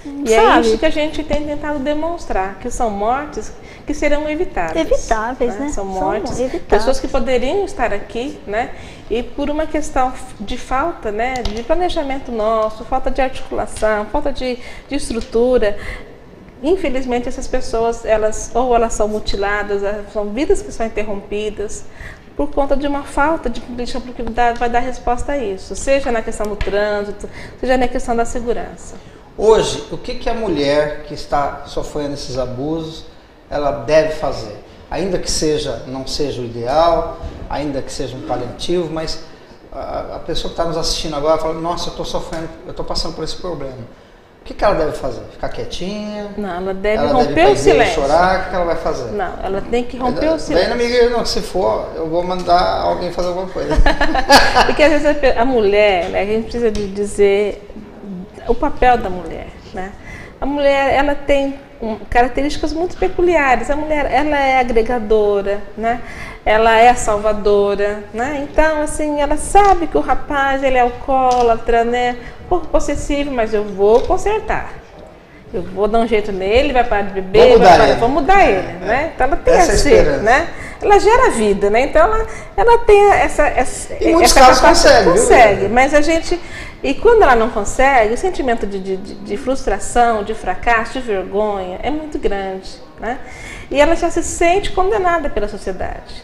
E é isso que a gente tem tentado demonstrar, que são mortes que serão evitáveis. Evitáveis, né? São mortes, pessoas que poderiam estar aqui, né? E por uma questão de falta, né, de planejamento nosso, falta de articulação, falta de estrutura, infelizmente essas pessoas, elas são mutiladas, são vidas que são interrompidas, por conta de uma falta de política pública que vai dar resposta a isso, seja na questão do trânsito, seja na questão da segurança. Hoje, o que a mulher que está sofrendo esses abusos ela deve fazer? Ainda que não seja o ideal, ainda que seja um paliativo, mas a pessoa que está nos assistindo agora fala, nossa, eu estou sofrendo, eu estou passando por esse problema. O que ela deve fazer? Ficar quietinha? Não, ela deve romper o silêncio. Chorar? O que ela vai fazer? Não, ela tem que romper o silêncio. Daí na minha igreja, não, se for, eu vou mandar alguém fazer alguma coisa. Porque às vezes a mulher, né, a gente precisa de dizer o papel da mulher, né? A mulher, ela tem características muito peculiares. A mulher, ela é agregadora, né? Ela é salvadora, né? Então, assim, ela sabe que o rapaz, ele é alcoólatra, né? Um pouco possessivo, mas eu vou consertar. Eu vou dar um jeito nele, vai parar de beber, vou mudar ele, né? Então ela tem né? Ela gera vida, né? Então ela tem essa capacidade, consegue, mas a gente, e quando ela não consegue, o sentimento de frustração, de fracasso, de vergonha é muito grande, né? E ela já se sente condenada pela sociedade.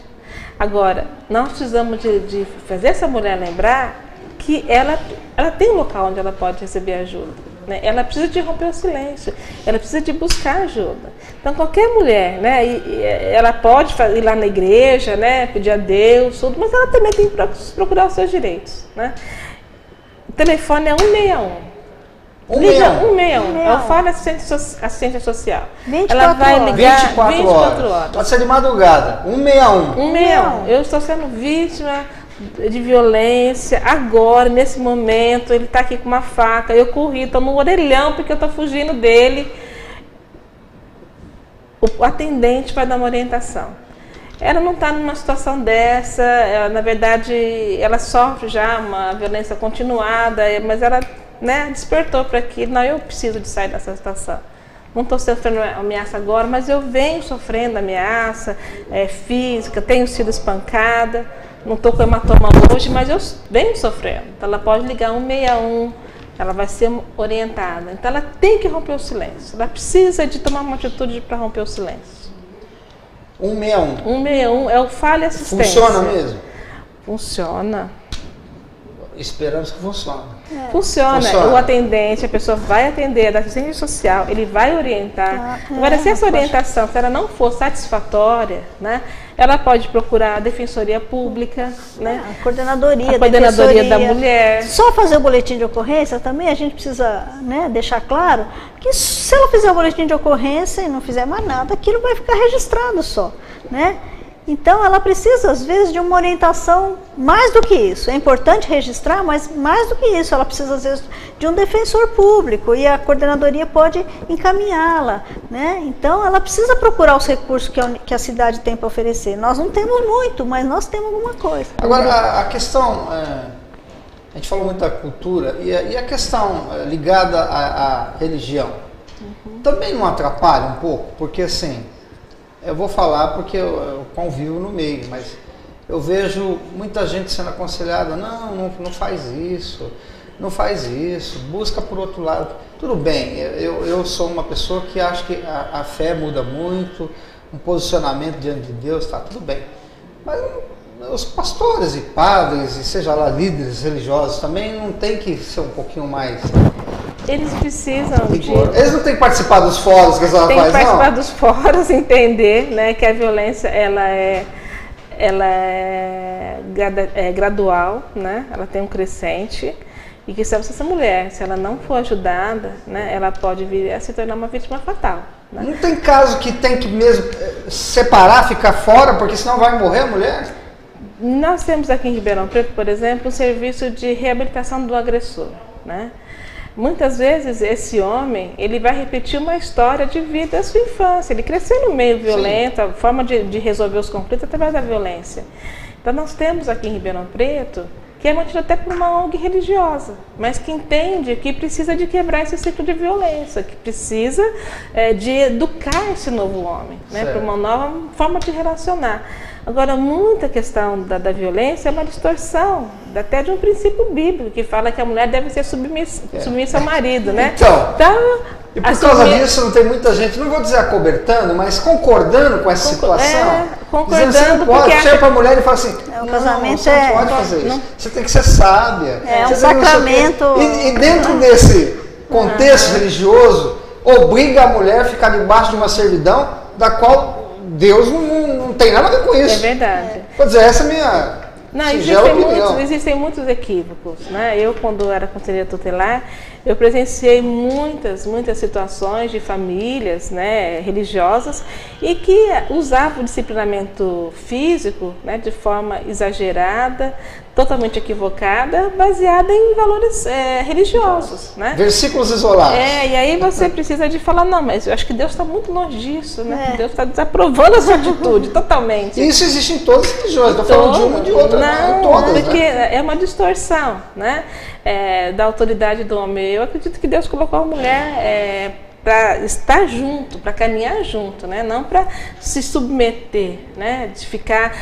Agora, nós precisamos de fazer essa mulher lembrar que ela tem um local onde ela pode receber ajuda. Ela precisa de romper o silêncio, ela precisa de buscar ajuda. Então qualquer mulher, né, ela pode ir lá na igreja, né, pedir a Deus, tudo, mas ela também tem que procurar os seus direitos, né? O telefone é 161. Liga 161, é o Fale Assistência Social. Ela vai ligar 24 horas. Pode ser de madrugada, 161. 161. Eu estou sendo vítima de violência, agora, nesse momento, ele está aqui com uma faca, eu corri, estou no orelhão porque eu estou fugindo dele. O atendente vai dar uma orientação. Ela não está numa situação dessa, na verdade, ela sofre já uma violência continuada, mas ela, né, despertou para aquilo, não, eu preciso de sair dessa situação. Não estou sofrendo ameaça agora, mas eu venho sofrendo ameaça física, tenho sido espancada. Não estou com hematoma hoje, mas eu venho sofrendo. Então ela pode ligar 161, ela vai ser orientada. Então ela tem que romper o silêncio. Ela precisa de tomar uma atitude para romper o silêncio. 161. 161 é o Fale Assistência. Funciona mesmo? Funciona. Esperamos que funcione. Funciona. O atendente, a pessoa vai atender da assistência social, ele vai orientar. Agora, se essa orientação, se ela não for satisfatória, né, ela pode procurar a Defensoria Pública, né, a coordenadoria da mulher. Só fazer o boletim de ocorrência também, a gente precisa, né, deixar claro que se ela fizer o boletim de ocorrência e não fizer mais nada, aquilo vai ficar registrado só, né? Então, ela precisa, às vezes, de uma orientação mais do que isso. É importante registrar, mas mais do que isso, ela precisa, às vezes, de um defensor público e a coordenadoria pode encaminhá-la, né? Então, ela precisa procurar os recursos que a cidade tem para oferecer. Nós não temos muito, mas nós temos alguma coisa. Agora, a questão, a gente falou muito da cultura, e a questão ligada à religião, também não atrapalha um pouco? Porque, assim... Eu vou falar porque eu convivo no meio, mas eu vejo muita gente sendo aconselhada, não faz isso, não faz isso, busca por outro lado. Tudo bem, eu sou uma pessoa que acho que a fé muda muito, um posicionamento diante de Deus, tá tudo bem. Mas os pastores e padres, e seja lá líderes religiosos, também não tem que ser um pouquinho mais... Eles precisam Eles não têm que participar dos fóruns que a senhora faz, não? Tem que participar dos fóruns, entender, né, que a violência ela é gradual, né? Ela tem um crescente e que se essa mulher, se ela não for ajudada, né, ela pode vir a se tornar uma vítima fatal. Né? Não tem caso que tem que mesmo separar, ficar fora, porque senão vai morrer a mulher? Nós temos aqui em Ribeirão Preto, por exemplo, um serviço de reabilitação do agressor, né? Muitas vezes esse homem, ele vai repetir uma história de vida da sua infância. Ele cresceu no meio violento, Sim. A forma de resolver os conflitos através da violência. Então nós temos aqui em Ribeirão Preto, que é mantido até por uma ONG religiosa, mas que entende que precisa de quebrar esse ciclo de violência, que precisa de educar esse novo homem, né, para uma nova forma de relacionar. Agora, muita questão da violência é uma distorção, até de um princípio bíblico, que fala que a mulher deve ser submissa ao marido, né? Então e por causa disso não tem muita gente, não vou dizer acobertando, mas concordando com essa situação. Concordando, dizendo, você não pode, chega para a mulher e fala assim, o casamento você não pode fazer isso, você tem que ser sábia. É um sacramento. E dentro desse contexto religioso, obriga a mulher a ficar debaixo de uma servidão da qual Deus não tem nada a ver com isso. É verdade. Quer dizer, essa é a minha singela opinião. Existem muitos equívocos, né? Eu, quando era conselheira tutelar, eu presenciei muitas situações de famílias, né, religiosas, e que usavam o disciplinamento físico, né, de forma exagerada, totalmente equivocada, baseada em valores religiosos, né? Versículos isolados. E aí você precisa de falar, não, mas eu acho que Deus está muito longe disso, né? Deus está desaprovando a sua atitude, totalmente. Isso existe em todas as religiões, estou falando de uma e de outra, não, todas, porque né? é uma distorção, né? Da autoridade do homem. Eu acredito que Deus colocou a mulher para estar junto, para caminhar junto, né? Não para se submeter, né? De ficar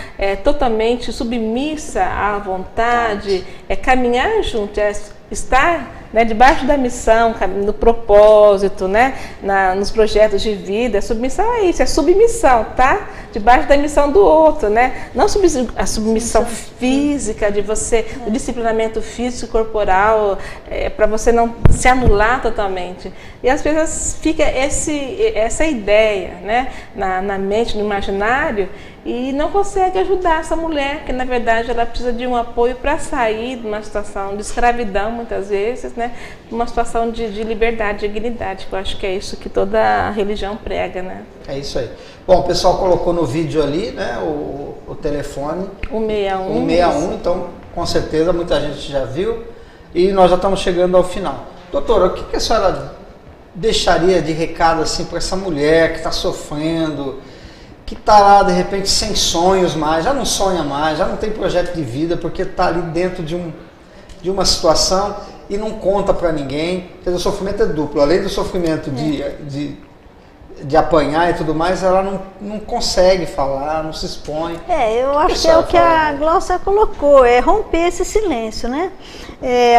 totalmente submissa à vontade, caminhar junto, estar, né, debaixo da missão, no propósito, né, nos projetos de vida. A submissão é isso, é submissão, tá? Debaixo da missão do outro, né? Não a submissão física, de você, o disciplinamento físico e corporal, para você não se anular totalmente. E às vezes fica essa ideia, né, na mente, no imaginário, e não consegue ajudar essa mulher, que na verdade ela precisa de um apoio para sair de uma situação de escravidão, muitas vezes, né, uma situação de liberdade, de dignidade, que eu acho que é isso que toda a religião prega, né? É isso aí. Bom, o pessoal colocou no vídeo ali, né, o telefone 161, então com certeza muita gente já viu, e nós já estamos chegando ao final. Doutora, o que a senhora deixaria de recado assim para essa mulher que está sofrendo, que está lá de repente sem sonhos mais, já não sonha mais, já não tem projeto de vida, porque está ali dentro de uma situação e não conta para ninguém? Quer dizer, o sofrimento é duplo, além do sofrimento de apanhar e tudo mais, ela não consegue falar, não se expõe. Eu acho que é o que a Glaucia colocou, é romper esse silêncio, né?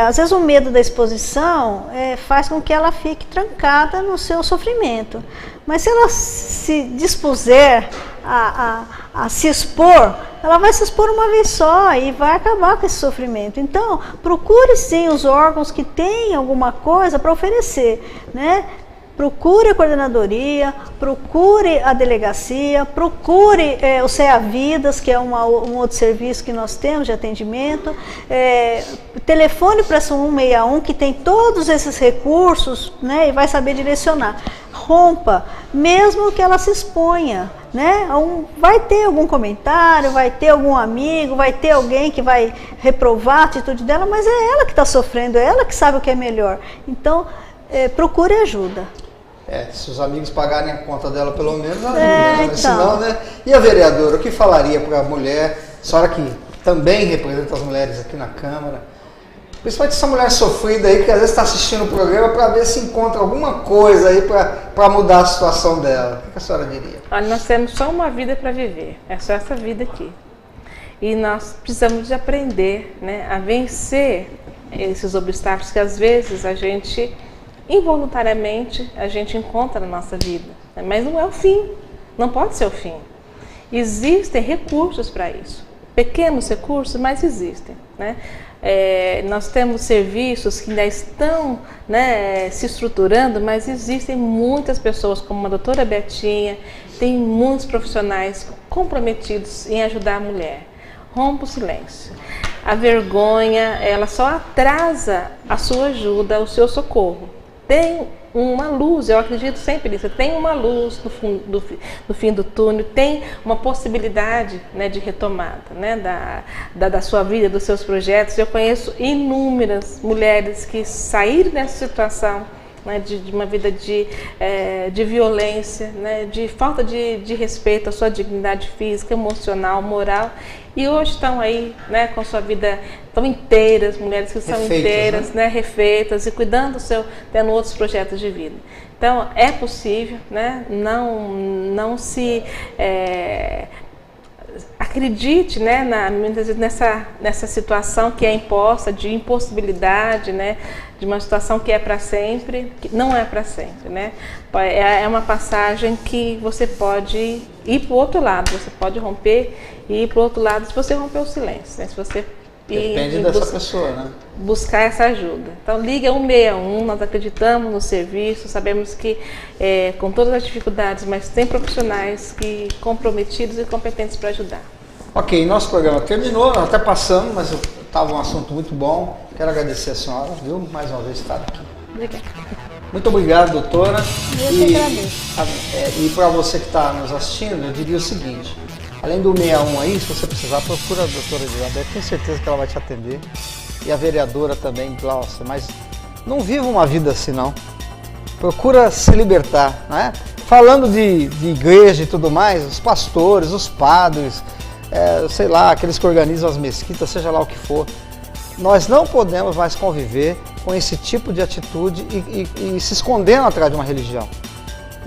Às vezes o medo da exposição faz com que ela fique trancada no seu sofrimento. Mas se ela se dispuser a se expor, ela vai se expor uma vez só e vai acabar com esse sofrimento. Então, procure sim os órgãos que têm alguma coisa para oferecer, né? Procure a coordenadoria, procure a delegacia, procure o CEA-Vidas, que é um outro serviço que nós temos de atendimento. Telefone para essa 161, que tem todos esses recursos, né, e vai saber direcionar. Rompa, mesmo que ela se exponha, né? Vai ter algum comentário, vai ter algum amigo, vai ter alguém que vai reprovar a atitude dela, mas é ela que está sofrendo, é ela que sabe o que é melhor. Então, procure ajuda. Se os amigos pagarem a conta dela, pelo menos, ajuda, né? Então. Senão, né? E a vereadora, o que falaria para a mulher, a senhora que também representa as mulheres aqui na Câmara, principalmente essa mulher sofrida aí, que às vezes está assistindo o programa para ver se encontra alguma coisa aí para mudar a situação dela. O que a senhora diria? Olha, nós temos só uma vida para viver, é só essa vida aqui. E nós precisamos de aprender, né, a vencer esses obstáculos que às vezes a gente, involuntariamente, a gente encontra na nossa vida. Mas não é o fim, não pode ser o fim. Existem recursos para isso, pequenos recursos, mas existem, né? Nós temos serviços que ainda estão, né, se estruturando, mas existem muitas pessoas, como a doutora Betinha, tem muitos profissionais comprometidos em ajudar a mulher. Rompa o silêncio. A vergonha, ela só atrasa a sua ajuda, o seu socorro. Tem uma luz, eu acredito sempre nisso, tem uma luz no fim do túnel, tem uma possibilidade, né, de retomada, né, da sua vida, dos seus projetos. Eu conheço inúmeras mulheres que saíram dessa situação, né, de uma vida de violência, né, de falta de respeito à sua dignidade física, emocional, moral, e hoje estão aí, né, com sua vida tão inteiras, mulheres que são refeitas, inteiras, né, refeitas e cuidando tendo outros projetos de vida. Então é possível, né, não se acredite, né, muitas vezes nessa situação que é imposta, de impossibilidade, né, de uma situação que é para sempre, que não é para sempre, né? É uma passagem que você pode ir para o outro lado, você pode romper e ir para o outro lado se você romper o silêncio, né? Se você Depende dessa pessoa, né? Buscar essa ajuda. Então liga 161, nós acreditamos no serviço, sabemos que com todas as dificuldades, mas tem profissionais comprometidos e competentes para ajudar. Ok, nosso programa terminou, nós até passamos, mas estava um assunto muito bom. Quero agradecer a senhora, viu? Mais uma vez estar aqui. Obrigada. Muito obrigado, doutora. Eu que agradeço. E para você que está nos assistindo, eu diria o seguinte: além do 61 aí, se você precisar, procura a doutora Elizabeth, tenho certeza que ela vai te atender. E a vereadora também, Glaucia, mas não viva uma vida assim não. Procura se libertar, né? Falando de igreja e tudo mais, os pastores, os padres, sei lá, aqueles que organizam as mesquitas, seja lá o que for, nós não podemos mais conviver com esse tipo de atitude e se escondendo atrás de uma religião.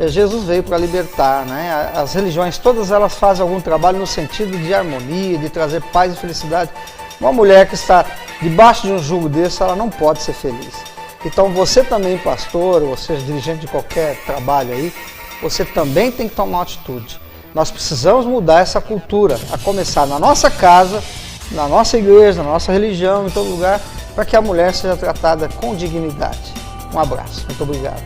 Jesus veio para libertar, né? As religiões, todas elas fazem algum trabalho no sentido de harmonia, de trazer paz e felicidade. Uma mulher que está debaixo de um jugo desse, ela não pode ser feliz. Então você também, pastor, ou seja, dirigente de qualquer trabalho aí, você também tem que tomar uma atitude. Nós precisamos mudar essa cultura, a começar na nossa casa, na nossa igreja, na nossa religião, em todo lugar, para que a mulher seja tratada com dignidade. Um abraço, muito obrigado.